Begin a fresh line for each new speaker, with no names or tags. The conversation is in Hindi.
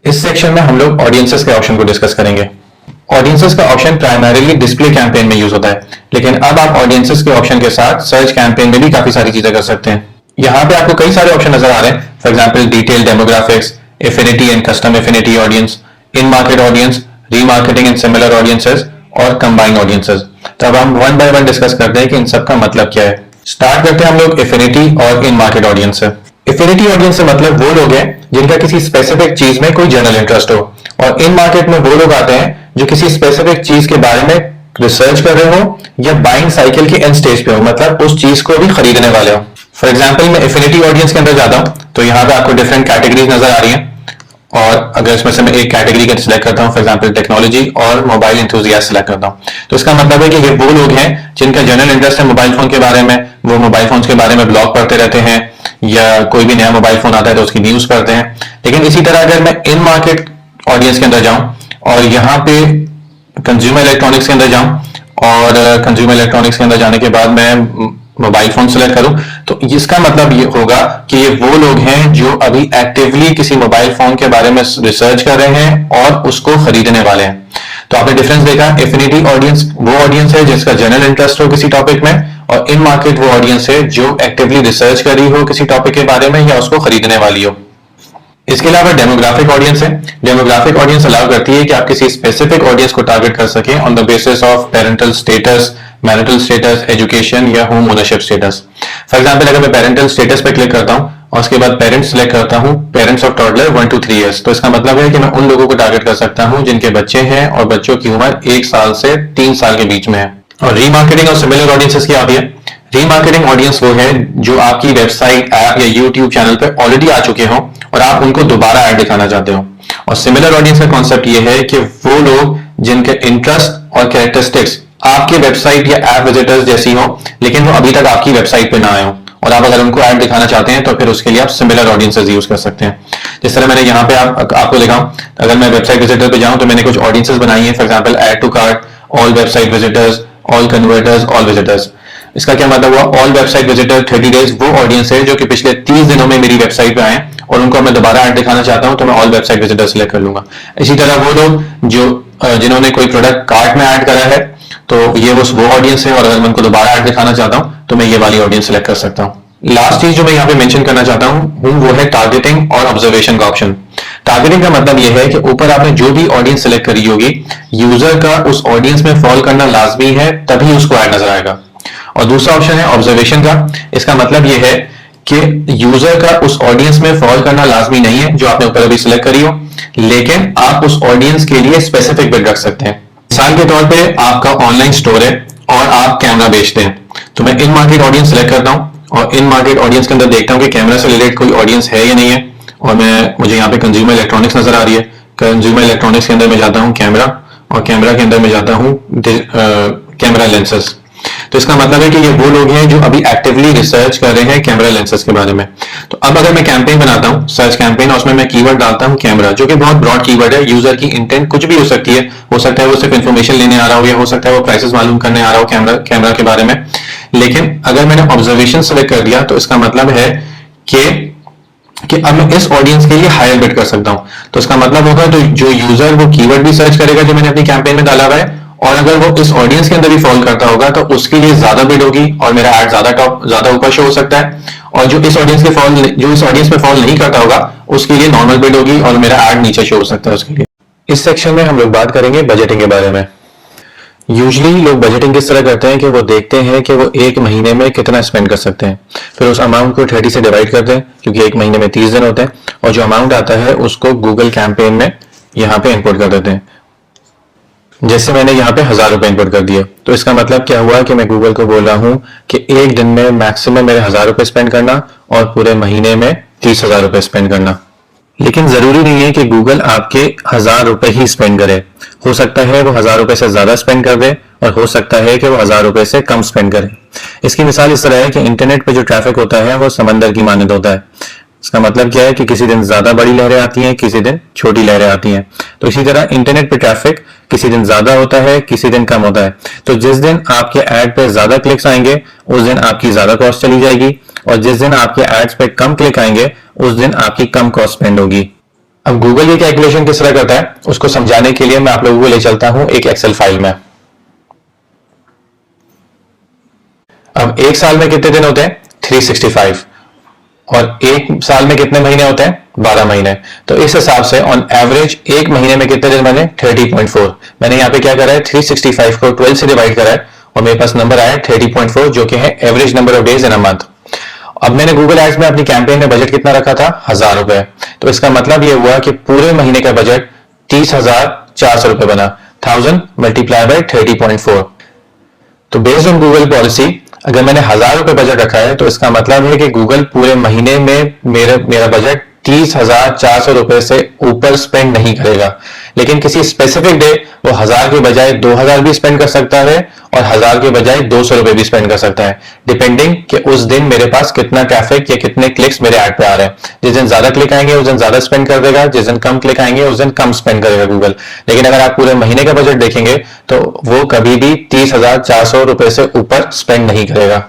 इस सेक्शन में हम लोग ऑडियंसेस के ऑप्शन को डिस्कस करेंगे। ऑडियंसेस का ऑप्शन प्राइमरीली डिस्प्ले कैंपेन में यूज होता है, लेकिन अब आप ऑडियंसेस के ऑप्शन के साथ सर्च कैंपेन में भी काफी सारी चीजें कर सकते हैं। यहाँ पे आपको कई सारे ऑप्शन नजर आ रहे हैं। For example detail demographics, affinity and custom affinity audience, in market audience, remarketing and similar audiences और कंबाइंड ऑडियंसेस। तो अब हम वन बाय वन डिस्कस करते हैं कि इन सब का मतलब क्या है। स्टार्ट करते हैं हम लोग एफिनिटी और इन मार्केट ऑडियंस से। एफिनिटी ऑडियंस से मतलब वो लोग हैं जिनका किसी स्पेसिफिक चीज में कोई जनरल इंटरेस्ट हो, और इन मार्केट में वो लोग आते हैं जो किसी स्पेसिफिक चीज के बारे में रिसर्च कर रहे हो या बाइंग साइकिल के एंड स्टेज पे हो, मतलब उस चीज को भी खरीदने वाले हो। फॉर एग्जांपल मैं एफिनिटी ऑडियंस के अंदर जाता हूं तो यहाँ पे आपको डिफरेंट कैटेगरीज नजर आ रही हैं, और अगर इसमें से मैं एक कैटेगरी का सिलेक्ट करता हूं, फॉर एग्जांपल टेक्नोलॉजी और मोबाइल एंथुसियास्ट सिलेक्ट करता हूं, तो इसका मतलब है कि ये वो लोग हैं जिनका जनरल इंटरेस्ट है मोबाइल फोन के बारे में। वो मोबाइल फोन के बारे में ब्लॉग पढ़ते रहते हैं या कोई भी नया मोबाइल फोन आता है तो उसकी न्यूज पढ़ते हैं। लेकिन इसी तरह अगर मैं इन मार्केट ऑडियंस के अंदर जाऊं और यहाँ पे कंज्यूमर इलेक्ट्रॉनिक्स के अंदर जाऊं और कंज्यूमर इलेक्ट्रॉनिक्स के अंदर जाने के बाद मैं मोबाइल फोन सेलेक्ट करूं, तो इसका मतलब ये होगा कि ये वो लोग हैं जो अभी एक्टिवली किसी मोबाइल फोन के बारे में रिसर्च कर रहे हैं और उसको खरीदने वाले हैं। तो आपने डिफरेंस देखा, एफिनिटी ऑडियंस वो ऑडियंस है जिसका जनरल इंटरेस्ट हो किसी टॉपिक में, और इन मार्केट वो ऑडियंस है जो एक्टिवली रिसर्च कर रही हो किसी टॉपिक के बारे में या उसको खरीदने वाली हो। इसके अलावा डेमोग्राफिक ऑडियंस है। डेमोग्राफिक ऑडियंस अलाउ करती है कि आप किसी स्पेसिफिक ऑडियंस को टारगेट कर सकें on the basis of parental status, marital status, education या home ownership status. For example अगर मैं पेरेंटल स्टेटस पे क्लिक करता हूं और उसके बाद पेरेंट्स सेलेक्ट करता हूं, parents of toddler 1 to 3 years, तो इसका मतलब है कि मैं उन लोगों को टारगेट कर सकता हूं जिनके बच्चे हैं और बच्चों की उम्र 1 साल से 3 साल के बीच में है। और रीमार्केटिंग और सिमिलर ऑडियंसेस क्या होती है? रीमार्केटिंग ऑडियंस वो है जो आपकी वेबसाइट, ऐप या यूट्यूब चैनल पे ऑलरेडी आ चुके हो और आप उनको दोबारा ऐड दिखाना चाहते हो। और सिमिलर ऑडियंस का कॉन्सेप्ट ये है कि वो लोग जिनके इंटरेस्ट और कैरेक्टरिस्टिक्स आपके वेबसाइट या ऐप विजिटर्स जैसी हो, लेकिन वो अभी तक आपकी वेबसाइट पे ना आए हो, और आप अगर उनको ऐड दिखाना चाहते हैं तो फिर उसके लिए आप सिमिलर ऑडियंसेस यूज कर सकते हैं। जिस तरह मैंने यहाँ पे आपको लिखा, अगर मैं वेबसाइट विजिटर पे जाऊं तो मैंने कुछ ऑडियंसेस बनाई है। For example add to cart, all website visitors, all converters, all visitors. इसका क्या मतलब हुआ? ऑल वेबसाइट विजिटर 30 डेज वो ऑडियंस है जो कि पिछले 30 दिनों में मेरी वेबसाइट पे आए और उनको मैं दोबारा ऐड दिखाना चाहता हूं तो मैं ऑल वेबसाइट विजिटर सिलेक्ट कर लूंगा। इसी तरह वो लोग जो जिन्होंने कोई प्रोडक्ट कार्ट में ऐड करा है तो ये वो ऑडियंस है, और अगर मैं उनको दोबारा ऐड दिखाना चाहता हूं तो मैं ये वाली ऑडियंस सिलेक्ट कर सकता हूं। लास्ट चीज जो मैं यहाँ पे मेंशन करना चाहता हूं वो है टारगेटिंग और ऑब्जर्वेशन का ऑप्शन। टारगेटिंग का मतलब यह है कि ऊपर आपने जो भी ऑडियंस सिलेक्ट करी होगी, यूजर का उस ऑडियंस में फॉल करना लाजमी है तभी उसको ऐड नजर आएगा। और दूसरा ऑप्शन है ऑब्जर्वेशन का। इसका मतलब यह है कि यूजर का उस ऑडियंस में फॉल करना लाजमी नहीं है जो आपने ऊपर अभी सिलेक्ट करी हो, लेकिन आप उस ऑडियंस के लिए स्पेसिफिक बिट रख सकते हैं। मिसाल के तौर पे आपका ऑनलाइन स्टोर है और आप कैमरा बेचते हैं, तो मैं इन मार्केट ऑडियंस सिलेक्ट करता हूं और इन मार्केट ऑडियंस के अंदर देखता हूं कि कैमरा से रिलेटेड कोई ऑडियंस है या नहीं है, और मुझे यहाँ पे कंज्यूमर इलेक्ट्रॉनिक्स नजर आ रही है। कंज्यूमर इलेक्ट्रॉनिक्स के अंदर मैं जाता हूँ कैमरा, और कैमरा के अंदर मैं जाता हूँ कैमरा लेंसेज। तो इसका मतलब है कि ये वो लोग हैं जो अभी एक्टिवली रिसर्च कर रहे हैं कैमरा लेंसेज के बारे में। तो अब अगर मैं कैंपेन बनाता हूं, सर्च कैंपेन, और उसमें मैं कीवर्ड डालता हूं कैमरा, जो कि बहुत ब्रॉड कीवर्ड है, यूजर की इंटेंट कुछ भी हो सकती है। हो सकता है वो सिर्फ इन्फॉर्मेशन लेने आ रहा हो, या हो सकता है वो प्राइसेस मालूम करने आ रहा हो कैमरा के बारे में। लेकिन अगर मैंने ऑब्जर्वेशन सेलेक्ट कर दिया तो इसका मतलब है कि अब मैं इस ऑडियंस के लिए हायर बिड कर सकता हूं। तो इसका मतलब होगा तो जो यूजर वो कीवर्ड भी सर्च करेगा जो मैंने अपनी कैंपेन में डाला हुआ है, और अगर वो इस ऑडियंस के अंदर भी फॉल करता होगा तो उसके लिए ज्यादा बिड होगी और मेरा ऐड ज्यादा ऊपर शो हो सकता है। और जो इस ऑडियंस में फॉल नहीं करता होगा उसके लिए नॉर्मल बिड होगी और मेरा ऐड नीचे शो हो सकता है उसके लिए। इस सेक्शन में हम लोग बात करेंगे बजटिंग के बारे में। यूजुअली लोग बजटिंग किस तरह करते हैं कि वो देखते हैं कि वो एक महीने में कितना स्पेंड कर सकते हैं, फिर उस अमाउंट को 30 से डिवाइड करते हैं, क्योंकि एक महीने में 30 दिन होते हैं, और जो अमाउंट आता है उसको गूगल कैंपेन में यहाँ पे इनपुट कर देते हैं। जैसे मैंने यहाँ पे 1000 रुपए इनपुट कर दिए, तो इसका मतलब क्या हुआ कि मैं गूगल को बोल रहा हूँ कि एक दिन में मैक्सिमम मेरे 1000 रुपए स्पेंड करना और पूरे महीने में 30,000 रुपए स्पेंड करना। लेकिन जरूरी नहीं है कि गूगल आपके 1000 रुपए ही स्पेंड करे। हो सकता है वो 1000 रुपए से ज्यादा स्पेंड कर दे, और हो सकता है कि वो 1000 रुपए से कम स्पेंड करे। इसकी मिसाल इस तरह है कि इंटरनेट पे जो ट्रैफिक होता है वो समंदर की मानद होता है। इसका मतलब क्या है कि किसी दिन ज्यादा बड़ी लहरें आती हैं, किसी दिन छोटी लहरें आती हैं। तो इसी तरह इंटरनेट पे ट्रैफिक किसी दिन ज्यादा होता है, किसी दिन कम होता है। तो जिस दिन आपके ऐड पे ज्यादा क्लिक्स आएंगे उस दिन आपकी ज्यादा कॉस्ट चली जाएगी, और जिस दिन आपके एड्स पे कम क्लिक आएंगे उस दिन आपकी कम कॉस्ट स्पेंड होगी। अब गूगल ये कैलकुलेशन किस तरह करता है उसको समझाने के लिए मैं आप लोगों को ले चलता हूं एक एक्सेल फाइल में। अब एक साल में कितने दिन होते हैं 365 और एक साल में कितने महीने होते हैं 12 महीने। तो इस हिसाब से ऑन एवरेज एक महीने में कितने दिन बने 30.4। मैंने यहाँ पे क्या करा है 365 को 12 से डिवाइड करा है और मेरे पास नंबर आया 30.4 जो कि है average number of days in a month. अब मैंने गूगल एड्स में अपनी कैंपेन में बजट कितना रखा था 1000 रुपए। तो इसका मतलब ये हुआ कि पूरे महीने का बजट 30,400 रुपए बना। 1000 मल्टीप्लाई बाय 30.4। तो बेस्ड ऑन गूगल पॉलिसी अगर मैंने 1000 रुपए बजट रखा है तो इसका मतलब है कि गूगल पूरे महीने में मेरा बजट 30,400 रुपए से ऊपर स्पेंड नहीं करेगा। लेकिन किसी स्पेसिफिक डे वो 1000 के बजाय 2000 भी स्पेंड कर सकता है और 1000 के बजाय 200 रुपए भी स्पेंड कर सकता है, डिपेंडिंग कि उस दिन मेरे पास कितना ट्रैफिक या कितने क्लिक्स मेरे ऐड पे आ रहे हैं। जिस दिन ज्यादा क्लिक आएंगे उस दिन ज्यादा स्पेंड कर देगा, जिस दिन कम क्लिक आएंगे उस दिन कम स्पेंड करेगा गूगल। लेकिन अगर आप पूरे महीने का बजट देखेंगे तो वो कभी भी 30,400 रुपए से ऊपर स्पेंड नहीं करेगा।